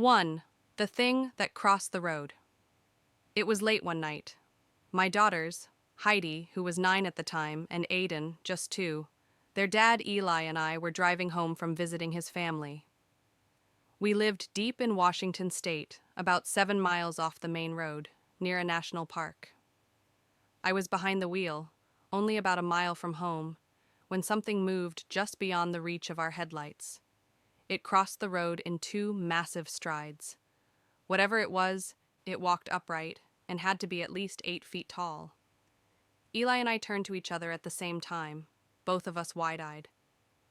1. The thing that crossed the road. It was late one night. My daughters, Heidi, who was 9 at the time, and Aiden, just 2, their dad Eli and I were driving home from visiting his family. We lived deep in Washington state, about 7 miles off the main road, near a national park. I was behind the wheel, only about a mile from home, when something moved just beyond the reach of our headlights. It crossed the road in 2 massive strides. Whatever it walked upright and had to be at least 8 feet tall. Eli and I turned to each other at the same time, both of us wide-eyed.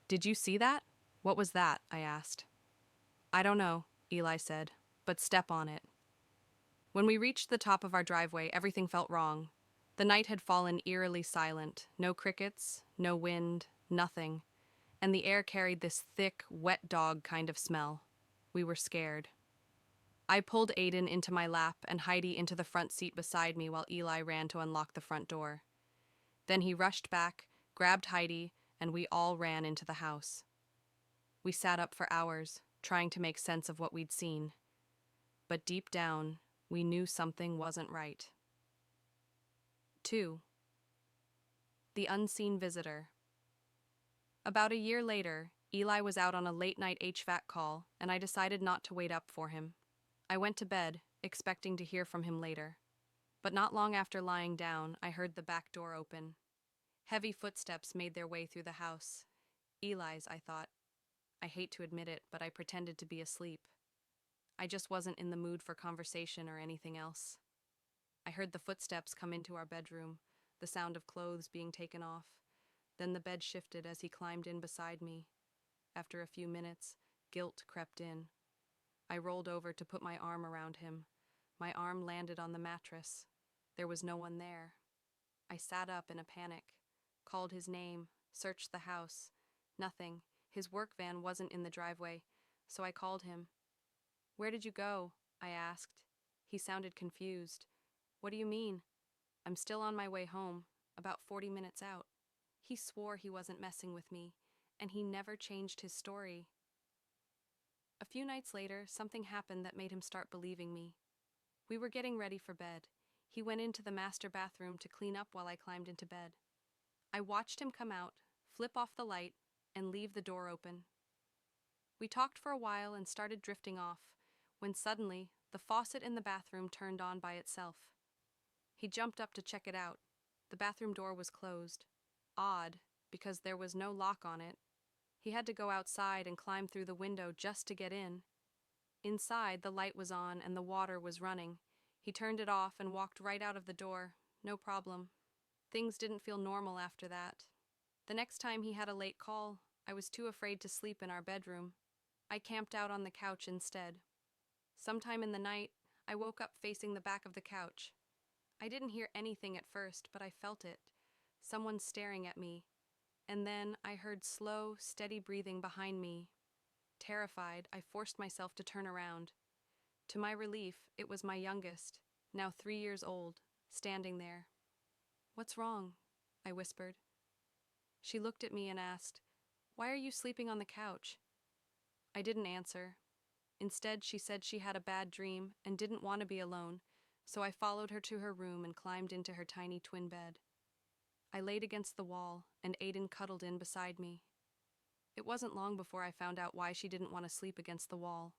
"Did you see that? What was that?" I asked. "I don't know," Eli said, "but step on it." When we reached the top of our driveway, everything felt wrong. The night had fallen eerily silent, no crickets, no wind, nothing, and the air carried this thick, wet dog kind of smell. We were scared. I pulled Aiden into my lap and Heidi into the front seat beside me while Eli ran to unlock the front door. Then he rushed back, grabbed Heidi, and we all ran into the house. We sat up for hours, trying to make sense of what we'd seen. But deep down, we knew something wasn't right. 2. The unseen visitor. About a year later, Eli was out on a late-night HVAC call, and I decided not to wait up for him. I went to bed, expecting to hear from him later. But not long after lying down, I heard the back door open. Heavy footsteps made their way through the house. Eli's, I thought. I hate to admit it, but I pretended to be asleep. I just wasn't in the mood for conversation or anything else. I heard the footsteps come into our bedroom, the sound of clothes being taken off. Then the bed shifted as he climbed in beside me. After a few minutes, guilt crept in. I rolled over to put my arm around him. My arm landed on the mattress. There was no one there. I sat up in a panic, called his name, searched the house. Nothing. His work van wasn't in the driveway, so I called him. "Where did you go?" I asked. He sounded confused. "What do you mean?" "I'm still on my way home, about 40 minutes out." He swore he wasn't messing with me, and he never changed his story. A few nights later, something happened that made him start believing me. We were getting ready for bed. He went into the master bathroom to clean up while I climbed into bed. I watched him come out, flip off the light, and leave the door open. We talked for a while and started drifting off, when suddenly, the faucet in the bathroom turned on by itself. He jumped up to check it out. The bathroom door was closed. Odd, because there was no lock on it. He had to go outside and climb through the window just to get in. Inside, the light was on and the water was running. He turned it off and walked right out of the door. No problem. Things didn't feel normal after that. The next time he had a late call, I was too afraid to sleep in our bedroom. I camped out on the couch instead. Sometime in the night, I woke up facing the back of the couch. I didn't hear anything at first, but I felt it. Someone staring at me. And then I heard slow, steady breathing behind me. Terrified, I forced myself to turn around. To my relief, it was my youngest, now 3 years old, standing there. "What's wrong?" I whispered. She looked at me and asked, "Why are you sleeping on the couch?" I didn't answer. Instead, she said she had a bad dream and didn't want to be alone, so I followed her to her room and climbed into her tiny twin bed. I laid against the wall, and Aiden cuddled in beside me. It wasn't long before I found out why she didn't want to sleep against the wall.